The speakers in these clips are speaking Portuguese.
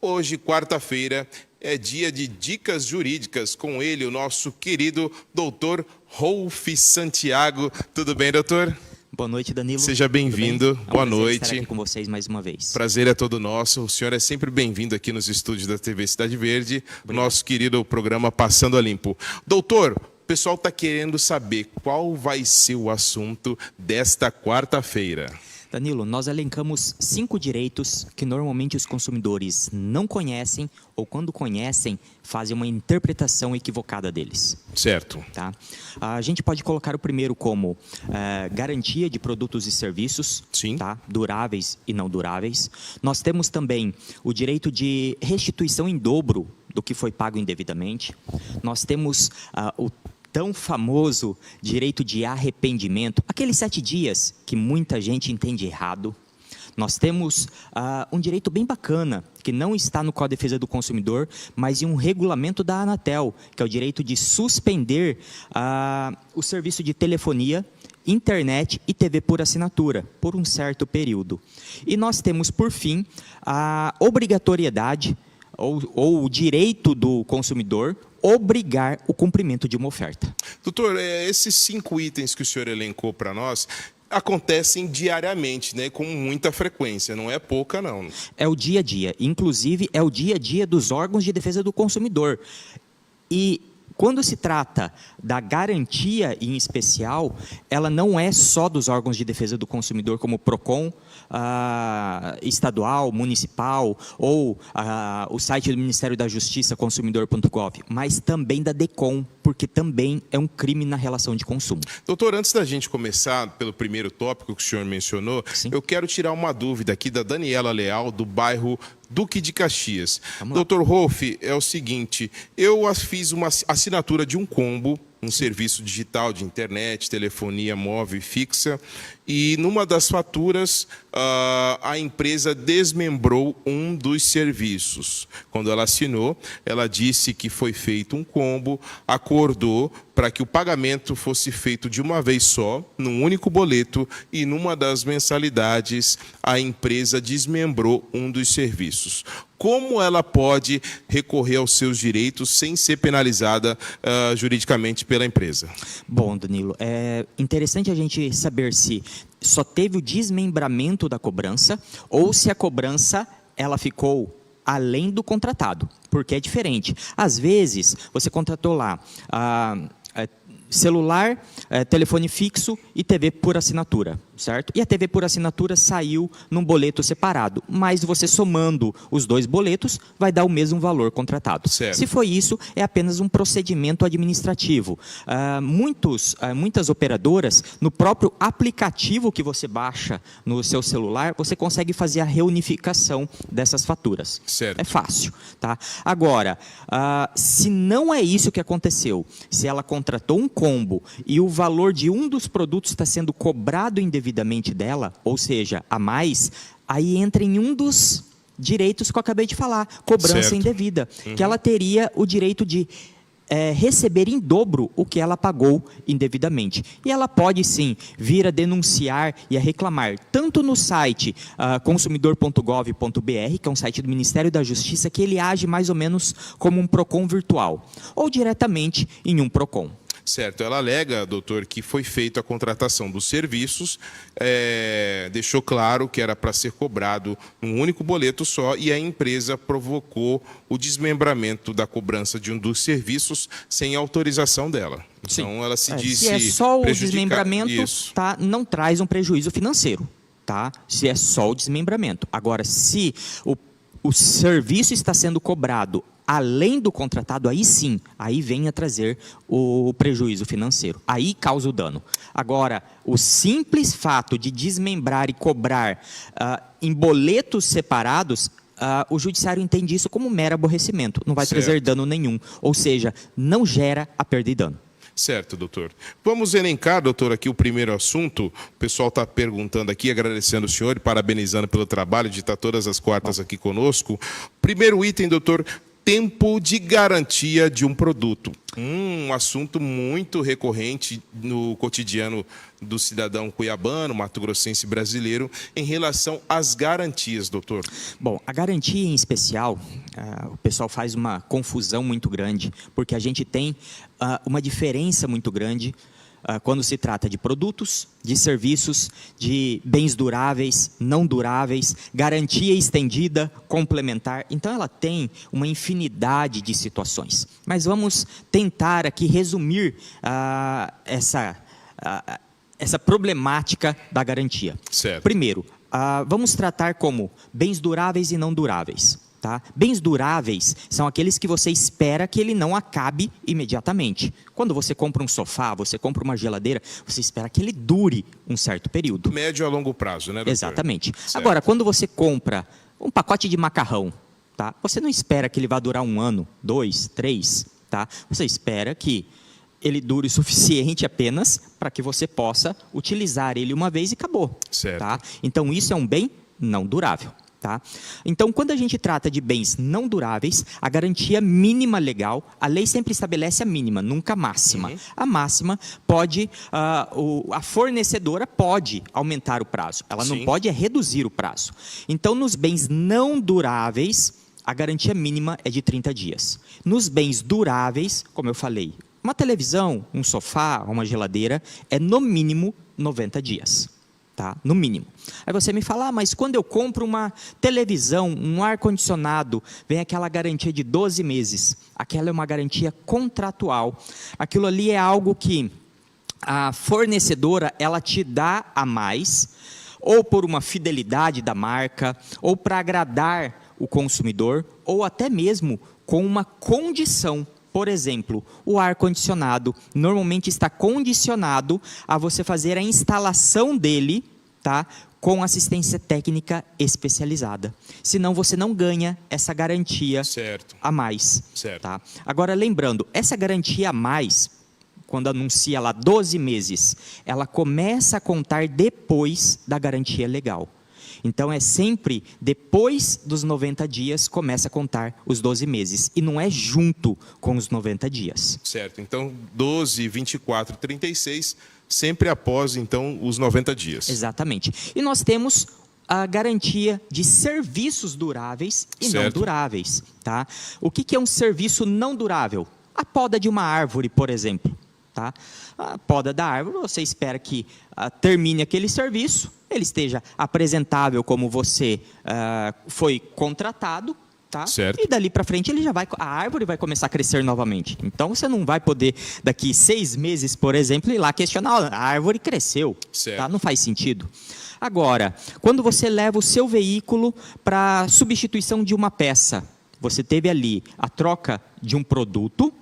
Hoje, quarta-feira, é dia de dicas jurídicas. Com ele, o nosso querido doutor Rolf Santiago. Tudo bem, doutor? Boa noite, Danilo. Seja bem-vindo. Boa noite. Estar aqui com vocês mais uma vez. Prazer é todo nosso. O senhor é sempre bem-vindo aqui nos estúdios da TV Cidade Verde. Obrigado. Nosso querido programa Passando a Limpo. Doutor, o pessoal está querendo saber qual vai ser o assunto desta quarta-feira. Danilo, nós elencamos 5 direitos que normalmente os consumidores não conhecem ou, quando conhecem, fazem uma interpretação equivocada deles. Certo. Tá? A gente pode colocar o primeiro como garantia de produtos e serviços, Sim. tá? Duráveis e não duráveis. Nós temos também o direito de restituição em dobro do que foi pago indevidamente. Nós temos o tão famoso direito de arrependimento, aqueles 7 dias que muita gente entende errado. Nós temos um direito bem bacana, que não está no Código de Defesa do Consumidor, mas em um regulamento da Anatel, que é o direito de suspender o serviço de telefonia, internet e TV por assinatura, por um certo período. E nós temos, por fim, a obrigatoriedade, ou o direito do consumidor, obrigar o cumprimento de uma oferta. Doutor, esses 5 itens que o senhor elencou para nós acontecem diariamente, né, com muita frequência, não é pouca, não. É o dia a dia, inclusive é o dia a dia dos órgãos de defesa do consumidor. E quando se trata da garantia em especial, ela não é só dos órgãos de defesa do consumidor, como o PROCON, estadual, municipal, ou o site do Ministério da Justiça, consumidor.gov, mas também da DECOM, porque também é um crime na relação de consumo. Doutor, antes da gente começar pelo primeiro tópico que o senhor mencionou, Sim. Eu quero tirar uma dúvida aqui da Daniela Leal, do bairro Duque de Caxias. Doutor Rolf, é o seguinte, eu fiz uma assinatura de um combo, um serviço digital de internet, telefonia móvel e fixa, e numa das faturas a empresa desmembrou um dos serviços. Quando ela assinou, ela disse que foi feito um combo, acordou para que o pagamento fosse feito de uma vez só, num único boleto, e numa das mensalidades a empresa desmembrou um dos serviços. Como ela pode recorrer aos seus direitos sem ser penalizada juridicamente pela empresa? Bom, Danilo, é interessante a gente saber se só teve o desmembramento da cobrança ou se a cobrança ela ficou além do contratado, porque é diferente. Às vezes, você contratou lá celular, telefone fixo e TV por assinatura, certo? E a TV por assinatura saiu num boleto separado, mas você somando os 2 boletos vai dar o mesmo valor contratado. Certo. Se foi isso, é apenas um procedimento administrativo. Muitas operadoras, no próprio aplicativo que você baixa no seu celular, você consegue fazer a reunificação dessas faturas. Certo. É fácil, tá? Agora, se não é isso que aconteceu, se ela contratou um combo e o valor de um dos produtos está sendo cobrado indevidamente dela, ou seja, a mais, aí entra em um dos direitos que eu acabei de falar, cobrança Certo. indevida, que ela teria o direito de receber em dobro o que ela pagou indevidamente. E ela pode sim vir a denunciar e a reclamar, tanto no site consumidor.gov.br, que é um site do Ministério da Justiça, que ele age mais ou menos como um PROCON virtual, ou diretamente em um PROCON. Certo, ela alega, doutor, que foi feita a contratação dos serviços, deixou claro que era para ser cobrado num único boleto só e a empresa provocou o desmembramento da cobrança de um dos serviços sem autorização dela. Sim. Então ela se disse se é só o prejudicar. desmembramento, Isso. tá, não traz um prejuízo financeiro. Tá? Se é só o desmembramento. Agora, se o serviço está sendo cobrado além do contratado, aí sim, aí vem a trazer o prejuízo financeiro. Aí causa o dano. Agora, o simples fato de desmembrar e cobrar em boletos separados, o judiciário entende isso como mero aborrecimento. Não vai Certo. trazer dano nenhum. Ou seja, não gera a perda e dano. Certo, doutor. Vamos elencar, doutor, aqui o primeiro assunto. O pessoal está perguntando aqui, agradecendo o senhor e parabenizando pelo trabalho de estar todas as quartas aqui conosco. Primeiro item, doutor, tempo de garantia de um produto. Um assunto muito recorrente no cotidiano do cidadão cuiabano, mato-grossense brasileiro, em relação às garantias, doutor. Bom, a garantia em especial, o pessoal faz uma confusão muito grande, porque a gente tem uma diferença muito grande quando se trata de produtos, de serviços, de bens duráveis, não duráveis, garantia estendida, complementar. Então, ela tem uma infinidade de situações. Mas vamos tentar aqui resumir essa problemática da garantia. Certo. Primeiro, vamos tratar como bens duráveis e não duráveis. Tá? Bens duráveis são aqueles que você espera que ele não acabe imediatamente. Quando você compra um sofá, você compra uma geladeira, você espera que ele dure um certo período. Médio a longo prazo, né, doutor? Exatamente. Certo. Agora, quando você compra um pacote de macarrão, tá? Você não espera que ele vá durar 1 ano, 2, 3, tá? Você espera que ele dure o suficiente apenas para que você possa utilizar ele uma vez e acabou. Certo. Tá? Então, isso é um bem não durável. Tá? Então, quando a gente trata de bens não duráveis, a garantia mínima legal, a lei sempre estabelece a mínima, nunca a máxima. Uhum. A máxima pode, a fornecedora pode aumentar o prazo, ela não Sim. pode reduzir o prazo. Então, nos bens não duráveis, a garantia mínima é de 30 dias. Nos bens duráveis, como eu falei, uma televisão, um sofá, uma geladeira, é no mínimo 90 dias. Tá? No mínimo. Aí você me fala, mas quando eu compro uma televisão, um ar-condicionado, vem aquela garantia de 12 meses. Aquela é uma garantia contratual. Aquilo ali é algo que a fornecedora, ela te dá a mais, ou por uma fidelidade da marca, ou para agradar o consumidor, ou até mesmo com uma condição. Por exemplo, o ar-condicionado normalmente está condicionado a você fazer a instalação dele, tá, com assistência técnica especializada. Senão você não ganha essa garantia Certo. a mais. Certo. Tá? Agora, lembrando, essa garantia a mais, quando anuncia lá 12 meses, ela começa a contar depois da garantia legal. Então, é sempre depois dos 90 dias, começa a contar os 12 meses. E não é junto com os 90 dias. Certo. Então, 12, 24, 36, sempre após, então, os 90 dias. Exatamente. E nós temos a garantia de serviços duráveis e não Certo. duráveis. Tá? O que é um serviço não durável? A poda de uma árvore, por exemplo. Tá? A poda da árvore, você espera que termine aquele serviço, ele esteja apresentável como você foi contratado, tá? Certo. E dali para frente a árvore vai começar a crescer novamente. Então você não vai poder, daqui 6 meses, por exemplo, ir lá questionar, a árvore cresceu. Certo. Tá? Não faz sentido. Agora, quando você leva o seu veículo para substituição de uma peça, você teve ali a troca de um produto,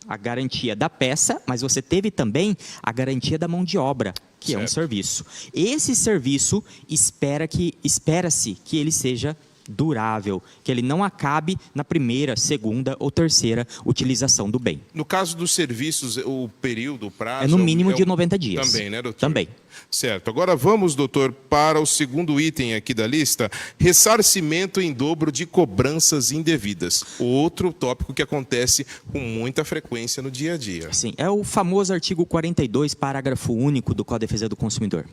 a garantia da peça, mas você teve também a garantia da mão de obra, que é um Certo. serviço. Esse serviço espera-se que ele seja durável, que ele não acabe na primeira, segunda ou terceira utilização do bem. No caso dos serviços, o período, o prazo... É no mínimo de um- 90 dias. Também, né, doutor? Também. Certo. Agora vamos, doutor, para o segundo item aqui da lista, ressarcimento em dobro de cobranças indevidas. Outro tópico que acontece com muita frequência no dia a dia. Sim, é o famoso artigo 42, parágrafo único do Código de Defesa do Consumidor.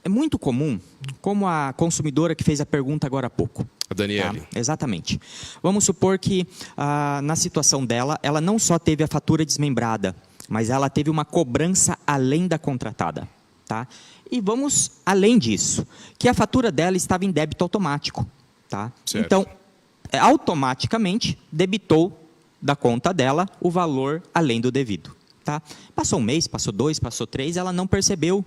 É muito comum, como a consumidora que fez a pergunta agora há pouco. A Daniele. Tá? Exatamente. Vamos supor que, na situação dela, ela não só teve a fatura desmembrada, mas ela teve uma cobrança além da contratada. Tá? E vamos além disso, que a fatura dela estava em débito automático. Tá? Certo. Então, automaticamente debitou da conta dela o valor além do devido. Tá? Passou 1 mês, passou 2, passou 3, ela não percebeu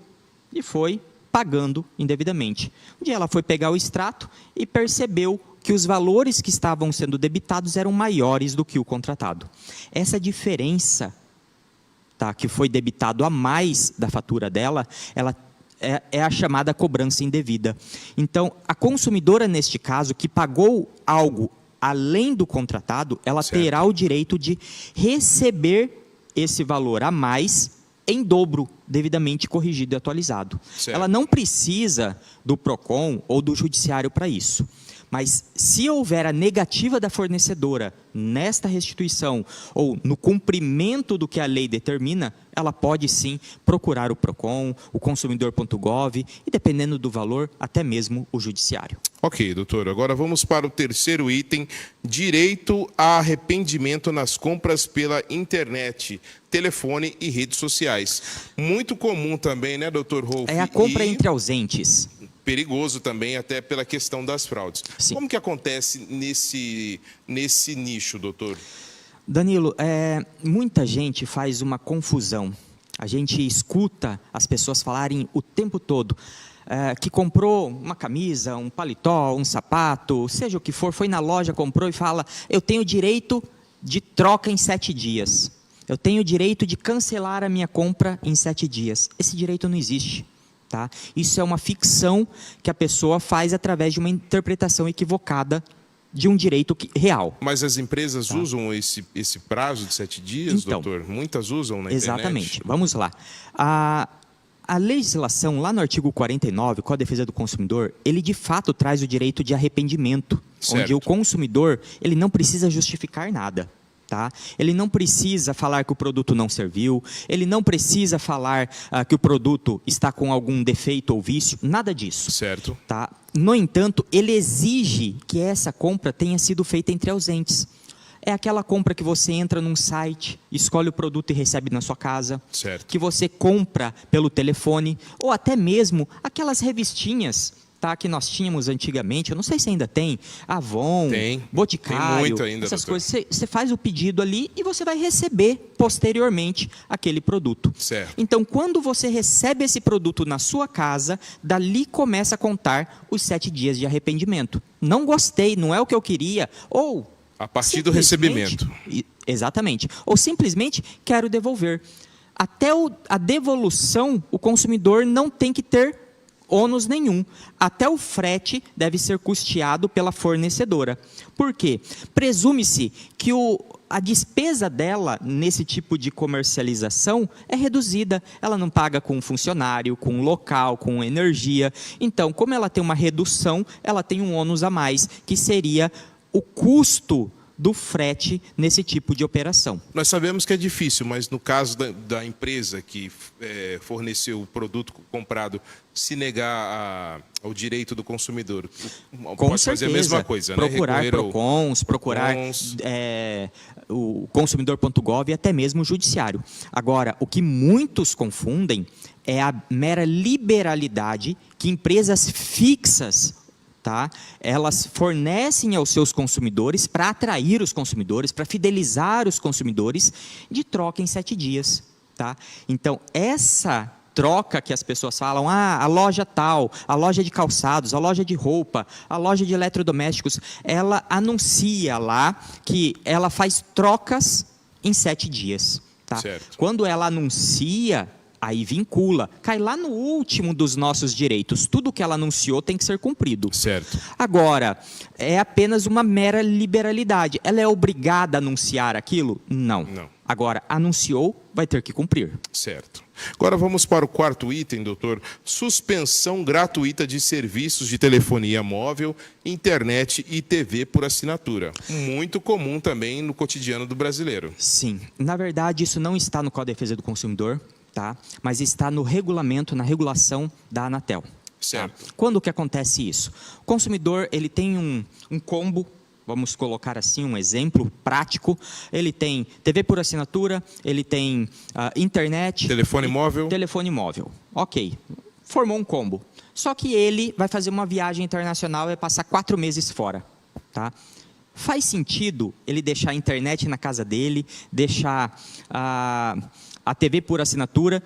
e foi pagando indevidamente. Um dia ela foi pegar o extrato e percebeu que os valores que estavam sendo debitados eram maiores do que o contratado. Essa diferença, tá, que foi debitado a mais da fatura dela, ela é a chamada cobrança indevida. Então, a consumidora, neste caso, que pagou algo além do contratado, ela Certo. terá o direito de receber esse valor a mais em dobro, devidamente corrigido e atualizado. Certo. Ela não precisa do PROCON ou do judiciário para isso. Mas se houver a negativa da fornecedora nesta restituição ou no cumprimento do que a lei determina, ela pode sim procurar o PROCON, o consumidor.gov e, dependendo do valor, até mesmo o judiciário. Ok, doutor. Agora vamos para o terceiro item, direito a arrependimento nas compras pela internet, telefone e redes sociais. Muito comum também, né, doutor Rolf? É a compra entre ausentes. Perigoso também, até pela questão das fraudes. Sim. Como que acontece nesse nicho, doutor? Danilo, muita gente faz uma confusão. A gente escuta as pessoas falarem o tempo todo que comprou uma camisa, um paletó, um sapato, seja o que for, foi na loja, comprou e fala: eu tenho direito de troca em 7 dias. Eu tenho direito de cancelar a minha compra em 7 dias. Esse direito não existe. Tá? Isso é uma ficção que a pessoa faz através de uma interpretação equivocada de um direito real. Mas as empresas usam esse prazo de 7 dias, Então, doutor? Muitas usam na exatamente. internet? Vamos lá. A legislação, lá no artigo 49, Código de Defesa do Consumidor, ele de fato traz o direito de arrependimento, Certo. onde o consumidor ele não precisa justificar nada. Tá? Ele não precisa falar que o produto não serviu, ele não precisa falar que o produto está com algum defeito ou vício, nada disso. Certo. Tá? No entanto, ele exige que essa compra tenha sido feita entre ausentes. É aquela compra que você entra num site, escolhe o produto e recebe na sua casa. Certo. Que você compra pelo telefone, ou até mesmo aquelas revistinhas, tá, que nós tínhamos antigamente, eu não sei se ainda tem, Avon, Boticário, tem muito ainda, essas doutor. coisas. Você faz o pedido ali e você vai receber posteriormente aquele produto. Certo. Então, quando você recebe esse produto na sua casa, dali começa a contar os 7 dias de arrependimento. Não gostei, não é o que eu queria, ou... A partir do recebimento. Exatamente. Ou simplesmente quero devolver. Até a devolução, o consumidor não tem que ter ônus nenhum. Até o frete deve ser custeado pela fornecedora. Por quê? Presume-se que a despesa dela nesse tipo de comercialização é reduzida. Ela não paga com funcionário, com local, com energia. Então, como ela tem uma redução, ela tem um ônus a mais, que seria o custo do frete nesse tipo de operação. Nós sabemos que é difícil, mas no caso da empresa que forneceu o produto comprado, se negar ao direito do consumidor, pode fazer a mesma coisa, procurar né? PROCONs, procurar o consumidor.gov e até mesmo o judiciário. Agora, o que muitos confundem é a mera liberalidade que empresas fixas, tá, elas fornecem aos seus consumidores para atrair os consumidores, para fidelizar os consumidores, de troca em 7 dias. Tá? Então, essa troca que as pessoas falam, a loja tal, a loja de calçados, a loja de roupa, a loja de eletrodomésticos, ela anuncia lá que ela faz trocas em 7 dias. Tá? Certo. Quando ela anuncia, aí vincula, cai lá no último dos nossos direitos. Tudo que ela anunciou tem que ser cumprido. Certo. Agora, é apenas uma mera liberalidade. Ela é obrigada a anunciar aquilo? Não. Agora, anunciou, vai ter que cumprir. Certo. Agora vamos para o quarto item, doutor. Suspensão gratuita de serviços de telefonia móvel, internet e TV por assinatura. Muito comum também no cotidiano do brasileiro. Sim. Na verdade, isso não está no Código de Defesa do Consumidor, tá? Mas está no regulamento, na regulação da Anatel. Certo. Tá? Quando que acontece isso? O consumidor ele tem um combo, vamos colocar assim um exemplo prático, ele tem TV por assinatura, ele tem internet... Telefone móvel. Telefone móvel. Ok, formou um combo. Só que ele vai fazer uma viagem internacional e vai passar 4 meses fora. Tá? Faz sentido ele deixar a internet na casa dele, deixar a TV por assinatura,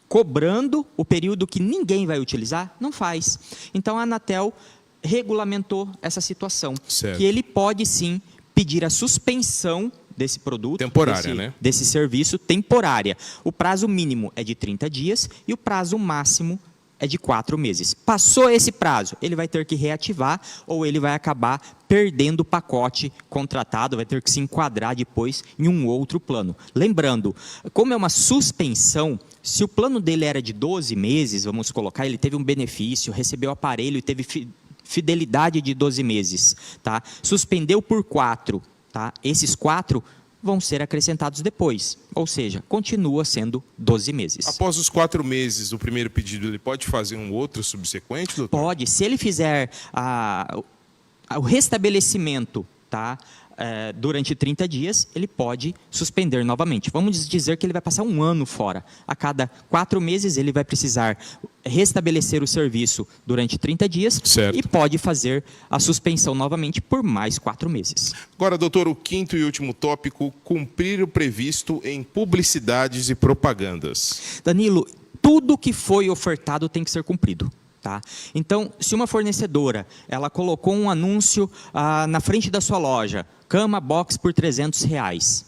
cobrando o período que ninguém vai utilizar? Não faz. Então, a Anatel regulamentou essa situação. Certo. Que ele pode, sim, pedir a suspensão desse produto, temporária, desse serviço temporária. O prazo mínimo é de 30 dias e o prazo máximo é de 4 meses. Passou esse prazo, ele vai ter que reativar ou ele vai acabar perdendo o pacote contratado, vai ter que se enquadrar depois em um outro plano. Lembrando, como é uma suspensão, se o plano dele era de 12 meses, vamos colocar, ele teve um benefício, recebeu o aparelho e teve fidelidade de 12 meses, tá? Suspendeu por 4, tá? Esses 4 vão ser acrescentados depois, ou seja, continua sendo 12 meses. Após os 4 meses do primeiro pedido, ele pode fazer um outro subsequente, doutor? Pode, se ele fizer o restabelecimento, tá? Durante 30 dias, ele pode suspender novamente. Vamos dizer que ele vai passar 1 ano fora. A cada 4 meses, ele vai precisar restabelecer o serviço durante 30 dias certo. E pode fazer a suspensão novamente por mais 4 meses. Agora, doutor, o quinto e último tópico, cumprir o previsto em publicidades e propagandas. Danilo, tudo que foi ofertado tem que ser cumprido. Tá? Então, se uma fornecedora ela colocou um anúncio na frente da sua loja, cama box por R$300,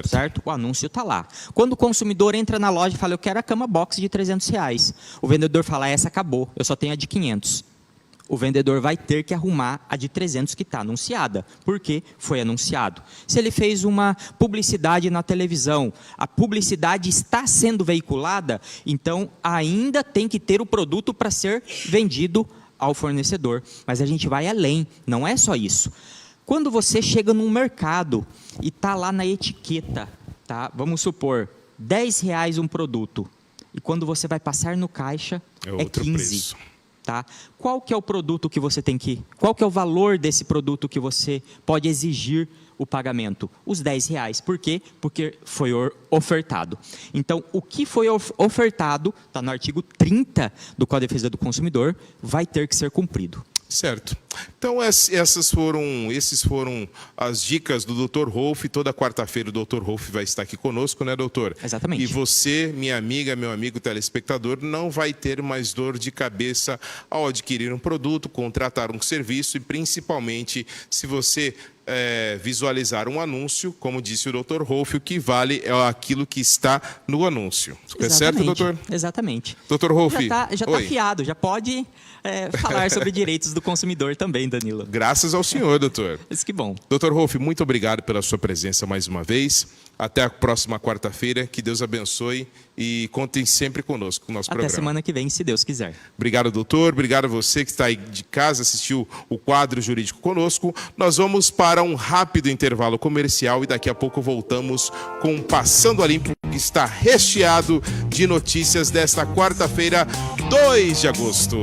certo? O anúncio está lá. Quando o consumidor entra na loja e fala, eu quero a cama box de R$300, o vendedor fala, essa acabou, eu só tenho a de 500. O vendedor vai ter que arrumar a de 300 que está anunciada, porque foi anunciado. Se ele fez uma publicidade na televisão, a publicidade está sendo veiculada, então ainda tem que ter o produto para ser vendido ao fornecedor. Mas a gente vai além, não é só isso. Quando você chega num mercado e está lá na etiqueta, tá? Vamos supor, R$10 um produto, e quando você vai passar no caixa, é 15. Preço. Tá? Qual que é o produto que você tem que... Qual que é o valor desse produto que você pode exigir o pagamento? Os R$10. Por quê? Porque foi ofertado. Então, o que foi ofertado, está no artigo 30 do Código de Defesa do Consumidor, vai ter que ser cumprido. Certo. Então, esses foram as dicas do Dr. Rolf. Toda quarta-feira o Dr. Rolf vai estar aqui conosco, né, doutor? Exatamente. E você, minha amiga, meu amigo telespectador, não vai ter mais dor de cabeça ao adquirir um produto, contratar um serviço e, principalmente, se você visualizar um anúncio, como disse o Dr. Rolf, o que vale é aquilo que está no anúncio. É certo, doutor? Exatamente. Dr. Rolf, já está afiado, já pode falar sobre direitos do consumidor também, Danilo. Graças ao senhor, doutor. Isso que bom. Dr. Rolf, muito obrigado pela sua presença mais uma vez. Até a próxima quarta-feira. Que Deus abençoe e contem sempre conosco no nosso programa. Até semana que vem, se Deus quiser. Obrigado, doutor. Obrigado a você que está aí de casa, assistiu o quadro jurídico conosco. Nós vamos para um rápido intervalo comercial e daqui a pouco voltamos com Passando a Limpo, que está recheado de notícias desta quarta-feira, 2 de agosto.